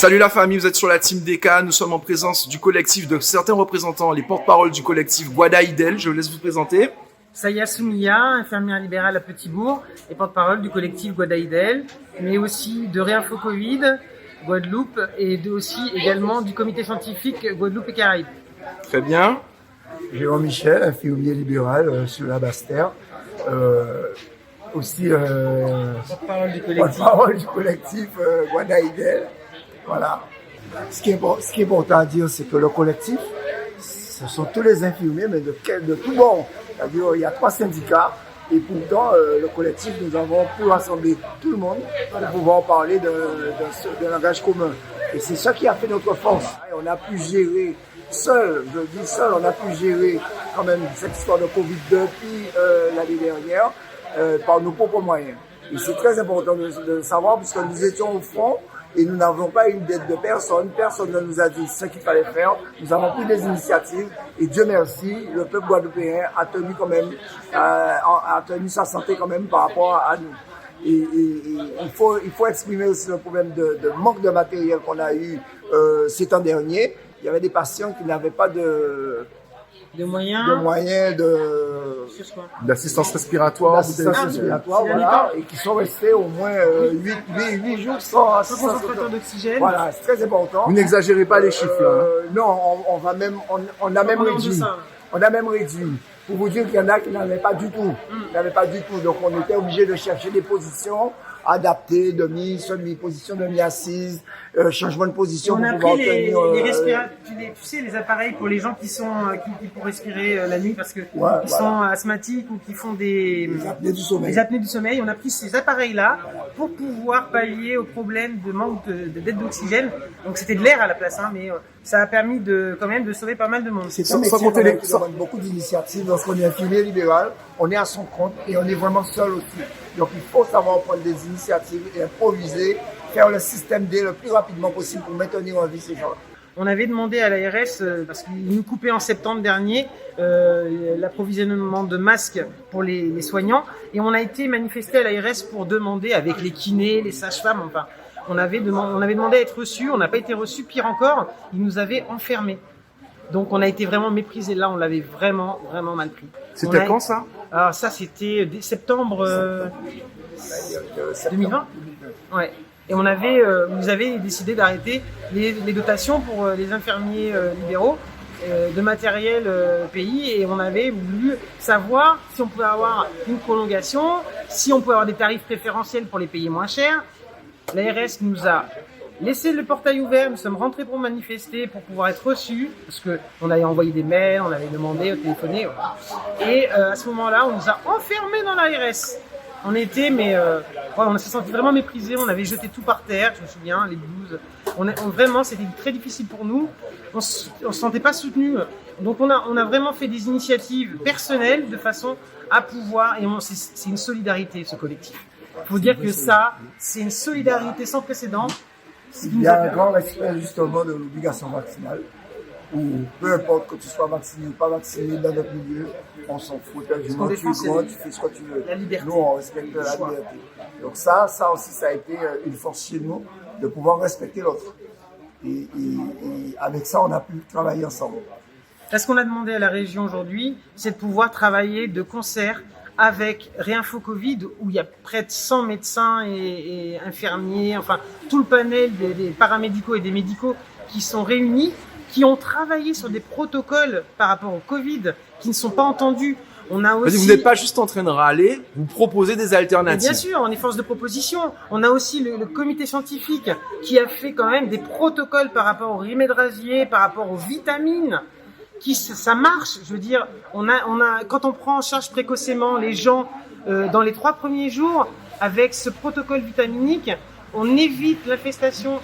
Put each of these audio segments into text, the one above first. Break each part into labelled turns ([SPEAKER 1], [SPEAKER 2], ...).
[SPEAKER 1] Salut la famille, vous êtes sur la team DK. Nous sommes en présence du collectif de certains représentants, les porte-paroles du collectif Guadaïdel. Je vous laisse vous présenter.
[SPEAKER 2] Saya Soumia, infirmière libérale à Petit-Bourg et porte-parole du collectif Guadaïdel, mais aussi de Réinfo Covid, Guadeloupe, et aussi également du comité scientifique Guadeloupe et Caraïbes.
[SPEAKER 1] Très bien.
[SPEAKER 3] Jérôme Michel, infirmier libéral sur la Basse-Terre. Aussi porte-parole du collectif Guadaïdel. Voilà. Ce qui est important à dire, c'est que le collectif, ce sont tous les infirmiers, mais de tout bord. C'est-à-dire, il y a 3 syndicats, et pourtant, le collectif, nous avons pu rassembler tout le monde pour pouvoir parler d'un langage commun. Et c'est ça qui a fait notre force. On a pu gérer seul, je dis seul, on a pu gérer quand même cette histoire de Covid depuis l'année dernière par nos propres moyens. Et c'est très important de savoir, puisque nous étions au front, et nous n'avons pas une dette de personne. Personne ne nous a dit ce qu'il fallait faire. Nous avons pris des initiatives et Dieu merci, le peuple guadeloupéen a tenu quand même, a tenu sa santé quand même par rapport à nous. Et il faut exprimer aussi le problème de manque de matériel qu'on a eu ces temps derniers. Il y avait des patients qui n'avaient pas de moyens
[SPEAKER 1] d'assistance respiratoire,
[SPEAKER 3] voilà, et qui sont restés au moins 8 jours sans
[SPEAKER 2] concentrateur d'oxygène.
[SPEAKER 3] Voilà, c'est très important.
[SPEAKER 1] Vous n'exagérez pas les chiffres là.
[SPEAKER 3] Non, on a même réduit. On a même réduit. Pour vous dire qu'il y en a qui n'avaient pas du tout. Donc on était obligé de chercher des positions adaptées, position demi-assise, changement de position.
[SPEAKER 2] On a pris les respirateurs, tu sais, les appareils pour les gens qui pour respirer la nuit parce que ils sont asthmatiques ou qui font des apnées du sommeil. On a pris ces appareils-là pour pouvoir pallier au problème de manque d'aide d'oxygène. Donc c'était de l'air à la place, mais ça a permis quand même de sauver pas mal de monde.
[SPEAKER 3] C'est sans compter beaucoup d'initiatives. Lorsqu'on est infirmier libéral, on est à son compte et on est vraiment seul aussi. Donc il faut savoir prendre des initiatives et improviser, faire le système D le plus rapidement possible pour maintenir en vie ces gens-là.
[SPEAKER 2] On avait demandé à l'ARS, parce qu'ils nous coupaient en septembre dernier, l'approvisionnement de masques pour les soignants, et on a été manifesté à l'ARS pour demander, avec les kinés, les sages-femmes, enfin, on avait demandé à être reçus, on n'a pas été reçus, pire encore, ils nous avaient enfermés. Donc on a été vraiment méprisés, là on l'avait vraiment, vraiment mal pris.
[SPEAKER 1] C'était quand ça ?
[SPEAKER 2] Alors ça c'était septembre 2020. Ouais. Et vous avez décidé d'arrêter les dotations pour les infirmiers libéraux de matériel pays, et on avait voulu savoir si on pouvait avoir une prolongation, si on pouvait avoir des tarifs préférentiels pour les payer moins cher. L'ARS nous a laissé le portail ouvert, nous sommes rentrés pour manifester, pour pouvoir être reçus, parce qu'on avait envoyé des mails, on avait demandé, téléphoné. Et à ce moment-là, on nous a enfermés dans l'ARS. On s'est senti vraiment méprisés, on avait jeté tout par terre, je me souviens, les blouses. Vraiment, c'était très difficile pour nous, on se sentait pas soutenus. Donc on a vraiment fait des initiatives personnelles de façon à pouvoir, et c'est une solidarité, ce collectif. Il faut dire que ça, c'est une solidarité sans précédent.
[SPEAKER 3] Il y a un grand respect justement de l'obligation vaccinale, où peu importe que tu sois vacciné ou pas vacciné dans notre milieu, on s'en fout. Tu es grand, tu fais ce que tu veux.
[SPEAKER 2] La liberté.
[SPEAKER 3] Nous, on respecte la liberté. Donc ça aussi, ça a été une force chez nous, de pouvoir respecter l'autre. Et avec ça, on a pu travailler ensemble.
[SPEAKER 2] Ce qu'on a demandé à la région aujourd'hui, c'est de pouvoir travailler de concert avec Réinfo Covid, où il y a près de 100 médecins et infirmiers, enfin tout le panel des paramédicaux et des médicaux qui sont réunis, qui ont travaillé sur des protocoles par rapport au Covid, qui ne sont pas entendus. On a aussi...
[SPEAKER 1] Vous n'êtes pas juste en train de râler, vous proposez des alternatives.
[SPEAKER 2] Et bien sûr, on est force de proposition. On a aussi le comité scientifique qui a fait quand même des protocoles par rapport au rimédrasier, par rapport aux vitamines. Ça marche, je veux dire, quand on prend en charge précocement les gens dans les 3 premiers jours, avec ce protocole vitaminique, on évite l'infestation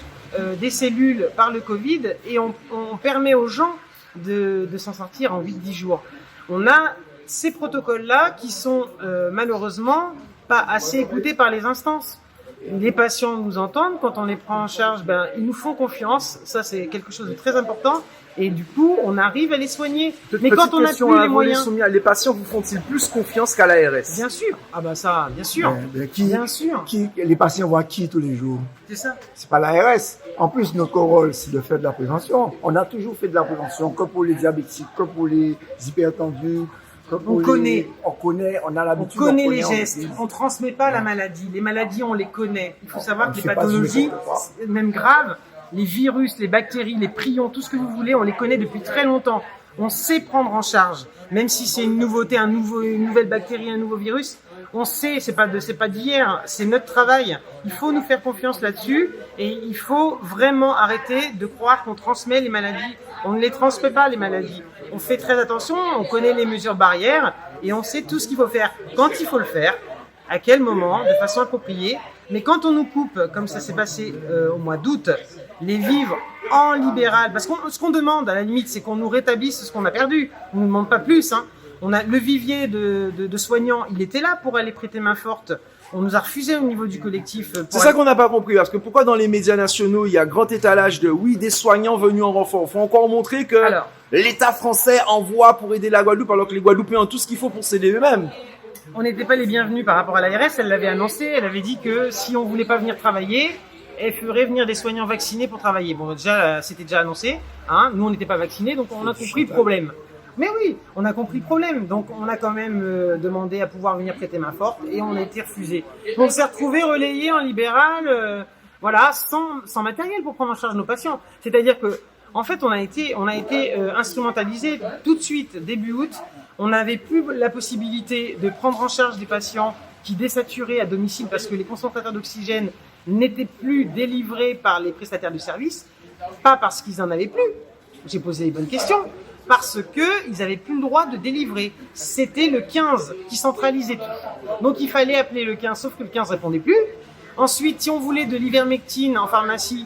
[SPEAKER 2] des cellules par le Covid et on permet aux gens de s'en sortir en 8-10 jours. On a ces protocoles-là qui sont malheureusement pas assez écoutés par les instances. Les patients nous entendent, quand on les prend en charge, ils nous font confiance, ça c'est quelque chose de très important. Et du coup, on arrive à les soigner. Mais
[SPEAKER 1] Petite
[SPEAKER 2] quand on n'a
[SPEAKER 1] question
[SPEAKER 2] plus
[SPEAKER 1] à
[SPEAKER 2] les
[SPEAKER 1] vous,
[SPEAKER 2] moyens...
[SPEAKER 1] Soumia, les patients vous font-ils plus confiance qu'à l'ARS?
[SPEAKER 2] Bien sûr. Ah bah ça, bien sûr. Bien sûr.
[SPEAKER 3] Les patients voient qui tous les jours?
[SPEAKER 2] C'est ça.
[SPEAKER 3] C'est pas l'ARS. En plus, notre rôle, c'est de faire de la prévention. On a toujours fait de la prévention, que pour les diabétiques, que pour les hypertendus.
[SPEAKER 2] On connaît.
[SPEAKER 3] On a
[SPEAKER 2] On
[SPEAKER 3] l'habitude.
[SPEAKER 2] connaît les gestes. On transmet pas la maladie. Les maladies, on les connaît. Il faut savoir que les pathologies, même graves, les virus, les bactéries, les prions, tout ce que vous voulez, on les connaît depuis très longtemps. On sait prendre en charge. Même si c'est une nouveauté, une nouvelle bactérie, un nouveau virus, on sait, c'est pas d'hier, c'est notre travail. Il faut nous faire confiance là-dessus et il faut vraiment arrêter de croire qu'on transmet les maladies. On ne les transmet pas, les maladies. On fait très attention, on connaît les mesures barrières et on sait tout ce qu'il faut faire, quand il faut le faire, à quel moment, de façon appropriée. Mais quand on nous coupe, comme ça s'est passé au mois d'août, les vivres en libéral, parce que ce qu'on demande à la limite, c'est qu'on nous rétablisse ce qu'on a perdu. On ne nous demande pas plus, hein. On a le vivier de soignants, il était là pour aller prêter main forte. On nous a refusé au niveau du collectif.
[SPEAKER 1] C'est ça qu'on n'a pas compris, parce que pourquoi dans les médias nationaux, il y a grand étalage de des soignants venus en renfort. Faut encore montrer que l'État français envoie pour aider la Guadeloupe, alors que les Guadeloupéens ont tout ce qu'il faut pour s'aider eux-mêmes.
[SPEAKER 2] On n'était pas les bienvenus par rapport à l'ARS, elle l'avait annoncé, elle avait dit que si on voulait pas venir travailler, elle ferait venir des soignants vaccinés pour travailler. Bon, déjà, c'était déjà annoncé, hein. Nous, on n'était pas vaccinés, donc on a compris le problème. Mais oui, on a compris le problème, donc on a quand même demandé à pouvoir venir prêter main forte et on a été refusé. Donc on s'est retrouvé relayé en libéral, voilà, sans matériel pour prendre en charge nos patients. C'est-à-dire que, en fait, on a été instrumentalisé tout de suite début août. On n'avait plus la possibilité de prendre en charge des patients qui désaturaient à domicile parce que les concentrateurs d'oxygène n'étaient plus délivrés par les prestataires de services, pas parce qu'ils en avaient plus. J'ai posé les bonnes questions. Parce que ils avaient plus le droit de délivrer. C'était le 15 qui centralisait tout. Donc il fallait appeler le 15, sauf que le 15 répondait plus. Ensuite, si on voulait de l'ivermectine en pharmacie,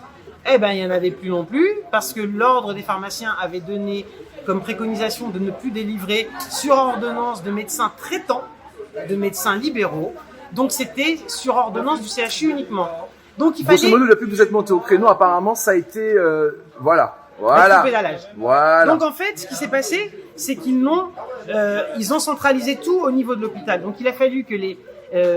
[SPEAKER 2] il y en avait plus non plus, parce que l'ordre des pharmaciens avait donné comme préconisation de ne plus délivrer sur ordonnance de médecins traitants, de médecins libéraux. Donc c'était sur ordonnance du CHU uniquement. Donc il fallait...
[SPEAKER 1] Grosso modo, depuis que vous êtes monté au créneau, apparemment, ça a été... Voilà.
[SPEAKER 2] Donc en fait, ce qui s'est passé, c'est qu'ils ont centralisé tout au niveau de l'hôpital. Donc il a fallu que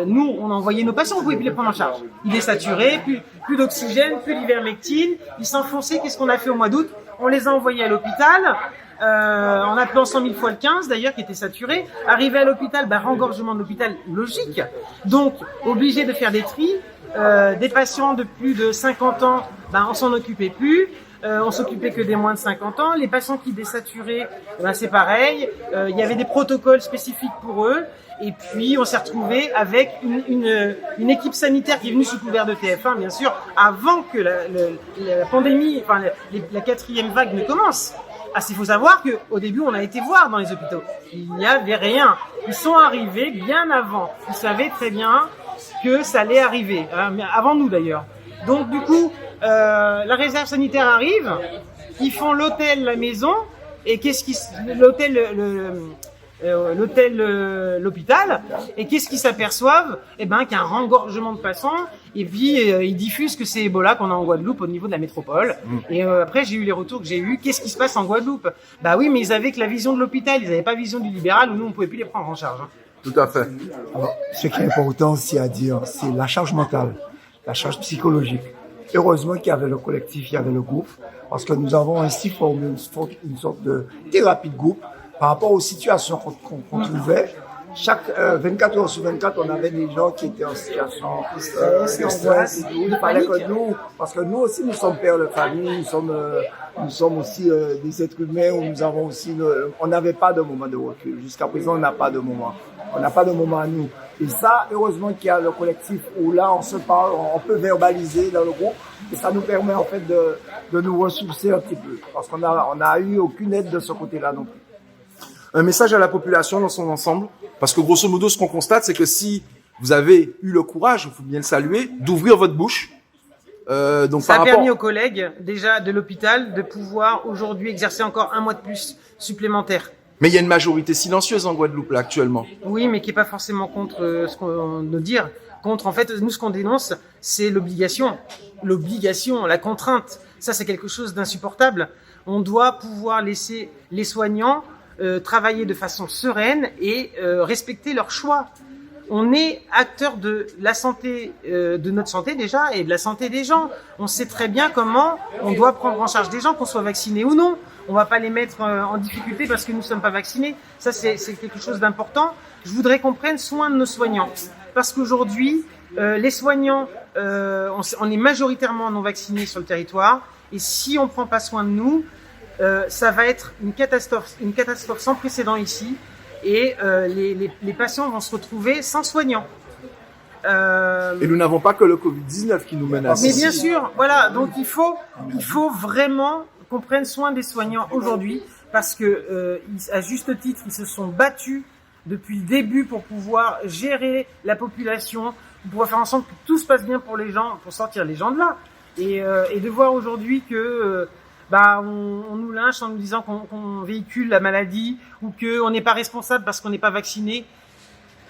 [SPEAKER 2] nous, on a envoyé nos patients, on pouvait plus les prendre en charge. Il est saturé, plus d'oxygène, plus d'ivermectine. Ils s'enfonçaient. Qu'est-ce qu'on a fait au mois d'août? On les a envoyés à l'hôpital. En appelant 100 000 fois le 15 d'ailleurs, qui était saturé. Arrivé à l'hôpital, rengorgement de l'hôpital, logique. Donc obligé de faire des tris. Des patients de plus de 50 ans, on s'en occupait plus. On s'occupait que des moins de 50 ans. Les patients qui désaturaient, c'est pareil. Il y avait des protocoles spécifiques pour eux. Et puis, on s'est retrouvé avec une équipe sanitaire qui est venue sous couvert de TF1, bien sûr, avant que la pandémie, la quatrième vague ne commence. Il faut savoir qu'au début, on a été voir dans les hôpitaux. Il n'y avait rien. Ils sont arrivés bien avant. Ils savaient très bien que ça allait arriver. Avant nous, d'ailleurs. Donc, du coup, la réserve sanitaire arrive, ils font l'hôtel, la maison, et l'hôpital, et qu'est-ce qu'ils s'aperçoivent? Qu'il y a un rengorgement de patients, et puis ils diffusent que c'est Ebola qu'on a en Guadeloupe au niveau de la métropole. Et après, j'ai eu les retours que j'ai eus, qu'est-ce qui se passe en Guadeloupe? Oui, mais ils avaient que la vision de l'hôpital, ils n'avaient pas vision du libéral, où nous, on pouvait plus les prendre en charge.
[SPEAKER 1] Tout à fait.
[SPEAKER 3] Alors, ce qui est important aussi à dire, c'est la charge mentale, la charge psychologique. Heureusement qu'il y avait le collectif, il y avait le groupe, parce que nous avons ainsi formé une sorte de thérapie de groupe par rapport aux situations qu'on trouvait. Chaque 24 heures sur 24, on avait des gens qui étaient en situation de stress et tout. Il fallait que nous, parce que nous aussi, nous sommes pères de famille, nous sommes aussi des êtres humains où nous avons aussi, on n'avait pas de moment de recul. Jusqu'à présent, on n'a pas de moment. On n'a pas de moment à nous. Et ça, heureusement qu'il y a le collectif où là, on se parle, on peut verbaliser dans le groupe. Et ça nous permet en fait de nous ressourcer un petit peu. Parce qu'on a eu aucune aide de ce côté-là non plus.
[SPEAKER 1] Un message à la population dans son ensemble. Parce que grosso modo, ce qu'on constate, c'est que si vous avez eu le courage, il faut bien le saluer, d'ouvrir votre bouche.
[SPEAKER 2] Ça a permis aux collègues, déjà de l'hôpital, de pouvoir aujourd'hui exercer encore un mois de plus supplémentaire.
[SPEAKER 1] Mais il y a une majorité silencieuse en Guadeloupe, là, actuellement.
[SPEAKER 2] Oui, mais qui est pas forcément contre ce qu'on nous dit. En fait, nous, ce qu'on dénonce, c'est l'obligation. L'obligation, la contrainte. Ça, c'est quelque chose d'insupportable. On doit pouvoir laisser les soignants travailler de façon sereine et respecter leurs choix. On est acteur de la santé, de notre santé déjà, et de la santé des gens. On sait très bien comment on doit prendre en charge des gens, qu'on soit vaccinés ou non. On va pas les mettre en difficulté parce que nous sommes pas vaccinés. Ça, c'est quelque chose d'important. Je voudrais qu'on prenne soin de nos soignants. Parce qu'aujourd'hui, les soignants, on est majoritairement non vaccinés sur le territoire. Et si on prend pas soin de nous, ça va être une catastrophe sans précédent ici. Et les patients vont se retrouver sans soignants.
[SPEAKER 1] Et nous n'avons pas que le Covid-19 qui nous menace.
[SPEAKER 2] Mais bien sûr, voilà. Donc il faut vraiment qu'on prenne soin des soignants aujourd'hui, parce que à juste titre, ils se sont battus depuis le début pour pouvoir gérer la population, pour pouvoir faire en sorte que tout se passe bien pour les gens, pour sortir les gens de là. Et de voir aujourd'hui que on nous lynche en nous disant qu'on véhicule la maladie ou qu'on n'est pas responsable parce qu'on n'est pas vacciné.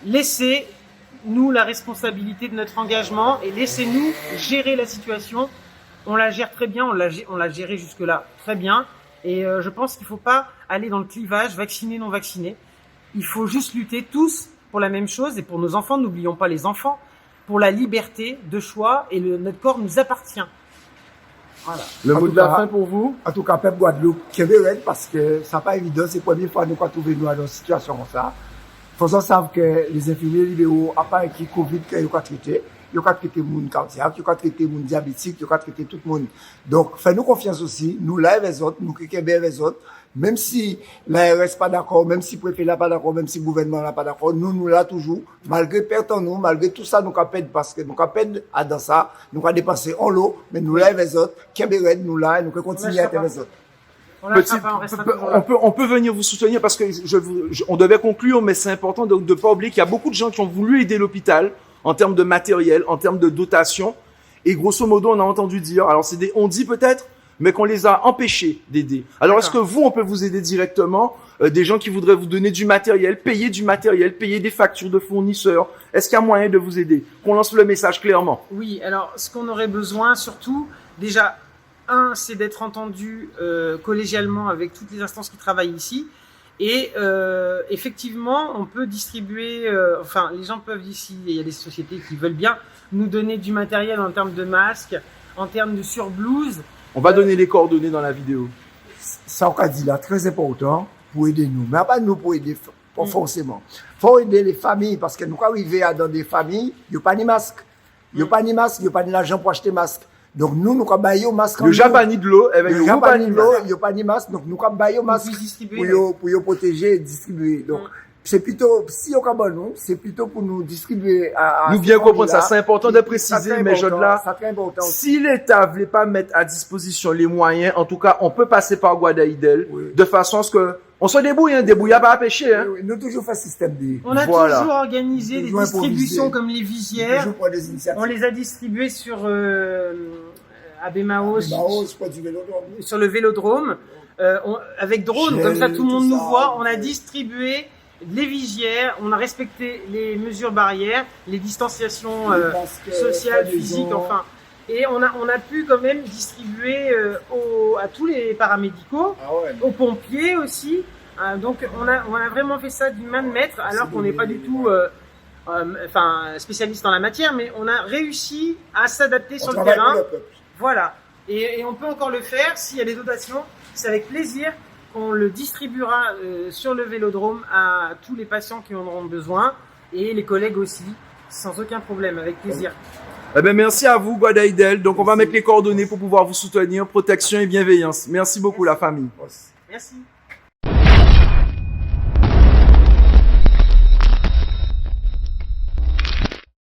[SPEAKER 2] Laissez-nous la responsabilité de notre engagement et laissez-nous gérer la situation. On la gère très bien, on l'a géré jusque-là très bien. Et je pense qu'il ne faut pas aller dans le clivage vacciné, non vacciné. Il faut juste lutter tous pour la même chose et pour nos enfants, n'oublions pas les enfants, pour la liberté de choix et notre corps nous appartient.
[SPEAKER 1] Voilà. Le mot de la fin pour vous?
[SPEAKER 3] En tout cas, Pep Guadeloupe, Québec, parce que ça n'est pas évident, c'est la première fois que nous avons trouvé dans une situation comme ça. Il faut savoir que les infirmiers libéraux, à part qui Covid, ils ont traité, ils ont traité les gens cardiaques, ils ont traité les gens diabétiques, ils ont traité tout le monde. Donc, faites-nous confiance aussi, nous là les autres, nous qui Québec les autres, même si l'ARS n'est pas d'accord, même si le préfet n'est pas d'accord, même si le gouvernement n'est pas d'accord, nous là toujours, malgré perte en nous, malgré tout ça, nous capons parce que nous capons à dans ça, nous avons dépensé en l'eau, mais nous là les autres, Québec, nous là, nous continuer à être les autres.
[SPEAKER 1] On peut venir vous soutenir parce que on devait conclure, mais c'est important de ne pas oublier qu'il y a beaucoup de gens qui ont voulu aider l'hôpital en termes de matériel, en termes de dotation. Et grosso modo, on a entendu dire, alors c'est des on-dit peut-être, mais qu'on les a empêchés d'aider. Alors est-ce que vous, on peut vous aider directement, des gens qui voudraient vous donner du matériel, payer des factures de fournisseurs? Est-ce qu'il y a moyen de vous aider? Qu'on lance le message clairement.
[SPEAKER 2] Oui, alors ce qu'on aurait besoin surtout, déjà, c'est d'être entendu collégialement avec toutes les instances qui travaillent ici. Et effectivement, on peut distribuer, les gens peuvent ici, il y a des sociétés qui veulent bien nous donner du matériel en termes de masques, en termes de surblouses.
[SPEAKER 1] On va donner les coordonnées dans la vidéo.
[SPEAKER 3] Ça, on a dit là, très important pour aider nous. Mais pas nous pour aider forcément. Faut aider les familles parce que nous, quand on arrive dans des familles, il n'y a pas de masque. Il n'y a pas de masque, il n'y a pas d'argent pour acheter masque. Donc nous avons baillé au masque.
[SPEAKER 1] Le Japani de l'eau, il
[SPEAKER 3] n'y a pas de masque, donc nous avons baillé au masque pour protéger et distribuer. Donc c'est plutôt, si on a nous, c'est plutôt pour nous distribuer à
[SPEAKER 1] nous bien comprendre ça, c'est important de préciser, mais je là,
[SPEAKER 3] très important.
[SPEAKER 1] Si l'État voulait pas mettre à disposition les moyens, en tout cas, on peut passer par Guadaïdel, de façon à ce que on se débrouille, débrouille pas à pêcher,
[SPEAKER 3] Oui, nous toujours fait système de.
[SPEAKER 2] On a toujours organisé des distributions comme les visières. On les a distribuées sur Abemaos, sur le Vélodrome, avec drone, comme ça tout le monde nous voit. On a distribué les visières, on a respecté les mesures barrières, les distanciations sociales, physiques, enfin. Et on a pu quand même distribuer à tous les paramédicaux, aux pompiers aussi. Donc on a vraiment fait ça d'une main de maître, alors qu'on n'est pas du tout spécialiste dans la matière, mais on a réussi à s'adapter sur le terrain. Voilà. Et on peut encore le faire s'il y a des dotations. C'est avec plaisir qu'on le distribuera sur le Vélodrome à tous les patients qui en auront besoin et les collègues aussi, sans aucun problème, avec plaisir.
[SPEAKER 1] Eh bien, merci à vous, Guadaïdel. Donc, on va mettre les coordonnées pour pouvoir vous soutenir. Protection et bienveillance. Merci beaucoup, la famille.
[SPEAKER 2] Merci.